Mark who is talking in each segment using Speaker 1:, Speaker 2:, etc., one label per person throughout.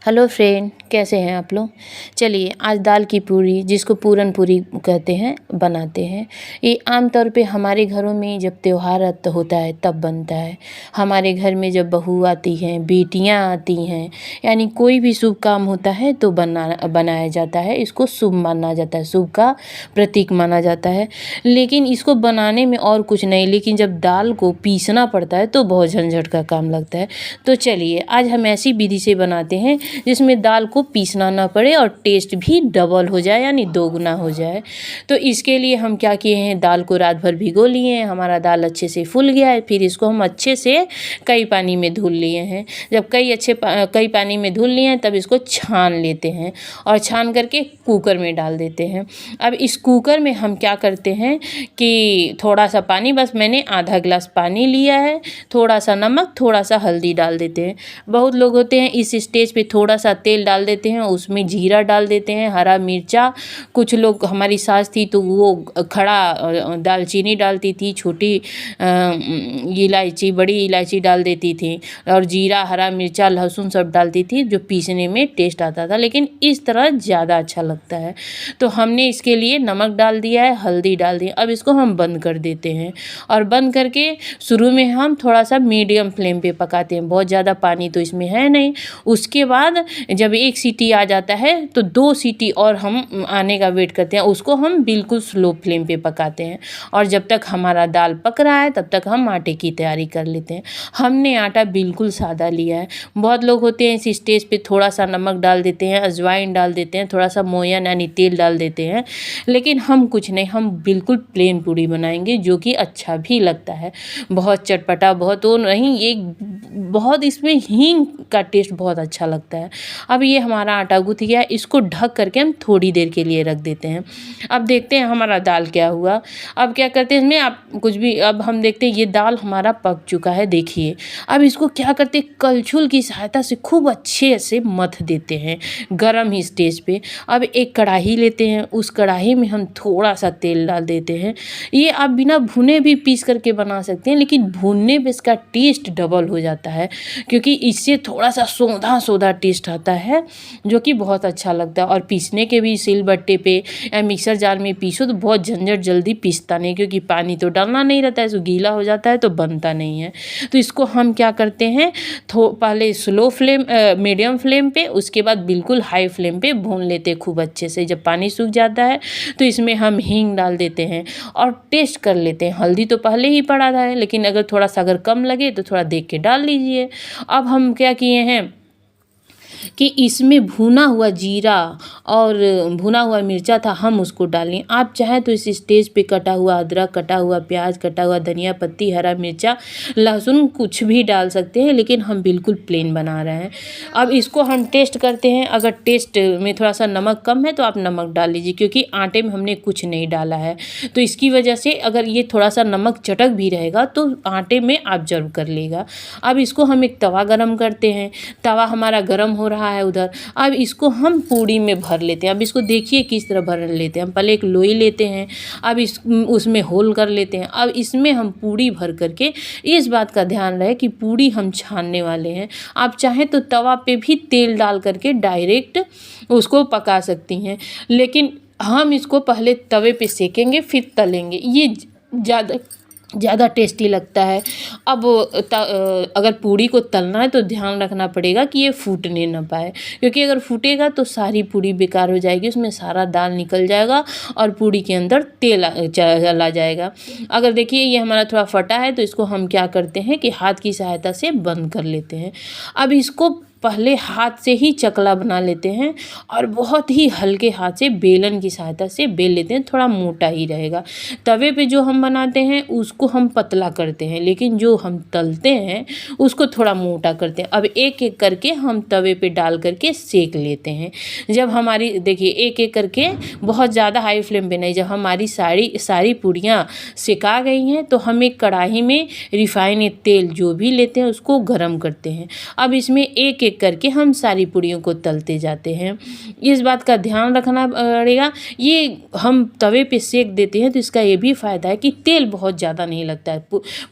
Speaker 1: Hello friend, कैसे हैं आप लोग। चलिए आज दाल की पूरी, जिसको पूरन पूरी कहते हैं, बनाते हैं। ये आमतौर पे हमारे घरों में जब त्यौहार होता है तब बनता है। हमारे घर में जब बहू आती हैं, बेटियां आती हैं, यानी कोई भी शुभ काम होता है तो बनाया जाता है। इसको शुभ माना जाता है, शुभ का प्रतीक माना जाता है। लेकिन इसको बनाने में और कुछ नहीं, लेकिन जब दाल को पीसना पड़ता है तो बहुत झंझट का काम लगता है। तो चलिए आज हम ऐसी विधि से बनाते हैं जिसमें दाल को पीसना ना पड़े और टेस्ट भी डबल हो जाए, यानी दोगुना हो जाए। तो इसके लिए हम क्या किए हैं, दाल को रात भर भिगो लिए हैं। हमारा दाल अच्छे से फूल गया है, फिर इसको हम अच्छे से कई पानी में धुल लिए हैं। जब कई पानी में धुल लिए हैं तब इसको छान लेते हैं और छान करके कुकर में डाल देते हैं। अब इस कुकर में हम क्या करते हैं कि थोड़ा सा पानी, बस मैंने आधा गिलास पानी लिया है, थोड़ा सा नमक, थोड़ा सा हल्दी डाल देते हैं। बहुत लोग होते हैं इस स्टेज पे थोड़ा सा तेल डाल देते हैं, उसमें जीरा डाल देते हैं, हरा मिर्चा। कुछ लोग, हमारी सास थी तो वो खड़ा दालचीनी डालती थी, छोटी इलायची, बड़ी इलायची डाल देती थी, और जीरा, हरा मिर्चा, लहसुन सब डालती थी, जो पीसने में टेस्ट आता था। लेकिन इस तरह ज़्यादा अच्छा लगता है। तो हमने इसके लिए नमक डाल दिया है, हल्दी डाल दी। अब इसको हम बंद कर देते हैं और बंद करके शुरू में हम थोड़ा सा मीडियम फ्लेम पे पकाते हैं। बहुत ज़्यादा पानी तो इसमें है नहीं। उसके बाद जब एक सीटी आ जाता है तो 2 सीटी और हम आने का वेट करते हैं। उसको हम बिल्कुल स्लो फ्लेम पे पकाते हैं और जब तक हमारा दाल पक रहा है तब तक हम आटे की तैयारी कर लेते हैं। हमने आटा बिल्कुल सादा लिया है। बहुत लोग होते हैं इस स्टेज पे थोड़ा सा नमक डाल देते हैं, अजवाइन डाल देते हैं, थोड़ा सा मोयन यानी तेल डाल देते हैं। लेकिन हम कुछ नहीं, हम बिल्कुल प्लेन पूरी बनाएंगे जो कि अच्छा भी लगता है। बहुत चटपटा, बहुत वो नहीं, एक बहुत इसमें हींग का टेस्ट बहुत अच्छा लगता है। अब ये हमारा आटा गूँथ गया है, इसको ढक करके हम थोड़ी देर के लिए रख देते हैं। अब देखते हैं हमारा दाल क्या हुआ। अब क्या करते हैं इसमें, आप कुछ भी, अब हम देखते हैं ये दाल हमारा पक चुका है, देखिए। अब इसको क्या करते हैं, कलछुल की सहायता से खूब अच्छे से मथ देते हैं गरम ही स्टेज पे। अब एक कढ़ाई लेते हैं, उस कढ़ाई में हम थोड़ा सा तेल डाल देते हैं। ये आप बिना भुने भी पीस करके बना सकते हैं, लेकिन भूनने पे इसका टेस्ट डबल हो जाता है, क्योंकि इससे थोड़ा सा सोंधा सोंधा टेस्ट आता है जो कि बहुत अच्छा लगता है। और पीसने के भी सिलबट्टे पे या मिक्सर जार में पीसो तो बहुत झंझट, जल्दी पीसता नहीं, क्योंकि पानी तो डालना नहीं रहता है, तो गीला हो जाता है तो बनता नहीं है। तो इसको हम क्या करते हैं, पहले स्लो फ्लेम, मीडियम फ्लेम पे, उसके बाद बिल्कुल हाई फ्लेम पे भून लेते हैं खूब अच्छे से। जब पानी सूख जाता है तो इसमें हम हींग डाल देते हैं और टेस्ट कर लेते हैं। हल्दी तो पहले ही पड़ा था, लेकिन अगर थोड़ा सा अगर कम लगे तो थोड़ा देख के डाल लीजिए। अब हम क्या किए हैं कि इसमें भुना हुआ जीरा और भुना हुआ मिर्चा था, हम उसको डालें। आप चाहें तो इस स्टेज पे कटा हुआ अदरक, कटा हुआ प्याज, कटा हुआ धनिया पत्ती, हरा मिर्चा, लहसुन कुछ भी डाल सकते हैं, लेकिन हम बिल्कुल प्लेन बना रहे हैं। अब इसको हम टेस्ट करते हैं। अगर टेस्ट में थोड़ा सा नमक कम है तो आप नमक डाल लीजिए, क्योंकि आटे में हमने कुछ नहीं डाला है, तो इसकी वजह से अगर ये थोड़ा सा नमक चटक भी रहेगा तो आटे में ऑब्जर्व कर लेगा। अब इसको हम एक तवा गरम करते हैं। तवा हमारा गरम हो रहा है उधर। अब इसको हम पूड़ी में भर लेते हैं। अब इसको देखिए किस तरह भर लेते हैं। हम पहले एक लोई लेते हैं, अब उसमें होल कर लेते हैं। अब इसमें हम पूड़ी भर करके, इस बात का ध्यान रहे कि पूड़ी हम छानने वाले हैं। आप चाहें तो तवा पे भी तेल डाल करके डायरेक्ट उसको पका सकती हैं, लेकिन हम इसको पहले तवे पे सेकेंगे फिर तलेंगे, ये ज़्यादा टेस्टी लगता है। अब अगर पूड़ी को तलना है तो ध्यान रखना पड़ेगा कि ये फूटने ना पाए, क्योंकि अगर फूटेगा तो सारी पूड़ी बेकार हो जाएगी, उसमें सारा दाल निकल जाएगा और पूड़ी के अंदर तेल चला जाएगा। अगर देखिए ये हमारा थोड़ा फटा है तो इसको हम क्या करते हैं कि हाथ की सहायता से बंद कर लेते हैं। अब इसको पहले हाथ से ही चकला बना लेते हैं और बहुत ही हल्के हाथ से बेलन की सहायता से बेल लेते हैं, थोड़ा मोटा ही रहेगा। तवे पे जो हम बनाते हैं उसको हम पतला करते हैं, लेकिन जो हम तलते हैं उसको थोड़ा मोटा करते हैं। अब एक एक करके हम तवे पे डाल करके सेक लेते हैं। जब हमारी, देखिए एक एक करके, बहुत ज़्यादा हाई फ्लेम पे नहीं, जब हमारी सारी पूड़ियाँ सिका गई हैं तो हम एक कढ़ाई में रिफाइन तेल जो भी लेते हैं उसको गर्म करते हैं। अब इसमें एक एक करके हम सारी पूड़ियों को तलते जाते हैं। इस बात का ध्यान रखना पड़ेगा। ये हम तवे पे सेक देते हैं तो इसका ये भी फ़ायदा है कि तेल बहुत ज़्यादा नहीं लगता है,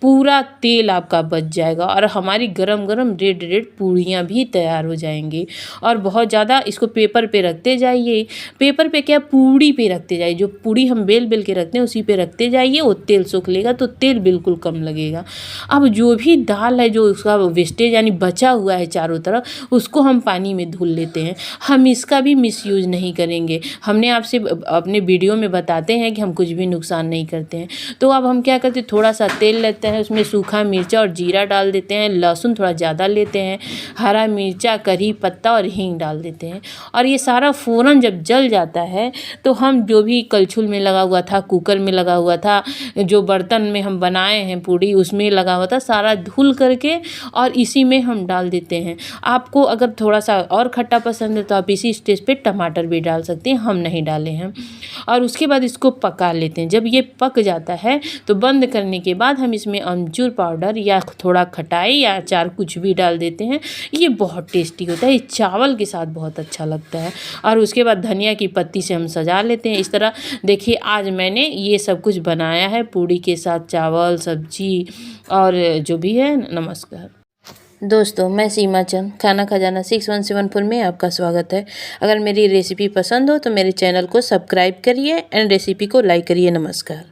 Speaker 1: पूरा तेल आपका बच जाएगा और हमारी गरम गरम रेड रेड पूड़ियाँ भी तैयार हो जाएंगी। और बहुत ज़्यादा इसको पेपर पे रखते जाइए, पेपर पे क्या, पूड़ी पे रखते जाइए, जो पूड़ी हम बेल बेल के रखते हैं उसी पे रखते जाइए, वो तेल सोख लेगा तो तेल बिल्कुल कम लगेगा। अब जो भी दाल है, जो उसका वेस्टेज यानी बचा हुआ है चारों तरफ, उसको हम पानी में धुल लेते हैं। हम इसका भी मिसयूज़ नहीं करेंगे। हमने आपसे अपने वीडियो में बताते हैं कि हम कुछ भी नुकसान नहीं करते हैं। तो अब हम क्या करते हैं, थोड़ा सा तेल लेते हैं, उसमें सूखा मिर्चा और जीरा डाल देते हैं, लहसुन थोड़ा ज़्यादा लेते हैं, हरा मिर्चा, करी पत्ता और हींग डाल देते हैं। और ये सारा फ़ौरन जब जल जाता है तो हम जो भी कलछुल में लगा हुआ था, कुकर में लगा हुआ था, जो बर्तन में हम बनाए हैं पूड़ी उसमें लगा हुआ था, सारा धुल करके और इसी में हम डाल देते हैं। आपको अगर थोड़ा सा और खट्टा पसंद है तो आप इसी स्टेज पे टमाटर भी डाल सकते हैं, हम नहीं डाले हैं। और उसके बाद इसको पका लेते हैं। जब ये पक जाता है तो बंद करने के बाद हम इसमें अमचूर पाउडर या थोड़ा खटाई या अचार कुछ भी डाल देते हैं। ये बहुत टेस्टी होता है, ये चावल के साथ बहुत अच्छा लगता है। और उसके बाद धनिया की पत्ती से हम सजा लेते हैं। इस तरह देखिए आज मैंने ये सब कुछ बनाया है पूड़ी के साथ, चावल, सब्जी और जो भी है। नमस्कार दोस्तों, मैं सीमा चंद, खाना खजाना 6174 में आपका स्वागत है। अगर मेरी रेसिपी पसंद हो तो मेरे चैनल को सब्सक्राइब करिए एंड रेसिपी को लाइक करिए। नमस्कार।